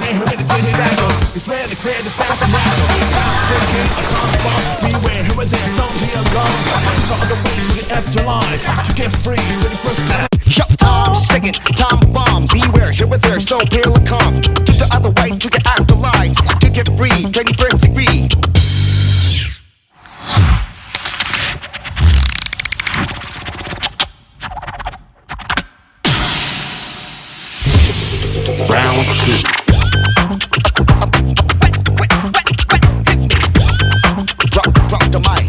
beware, here with the dirty dagger. It's rare to clear the thousand natural. Time sticking, a time bomb. Beware, here with their song, here alone. Not on the way to the F July. To get free, to the first time. Yo, time sticking, time bomb. Beware, here with there, so pale and calm. To the other way, to the afterlife. To get free, 21st degree. Round two. Drop the mic.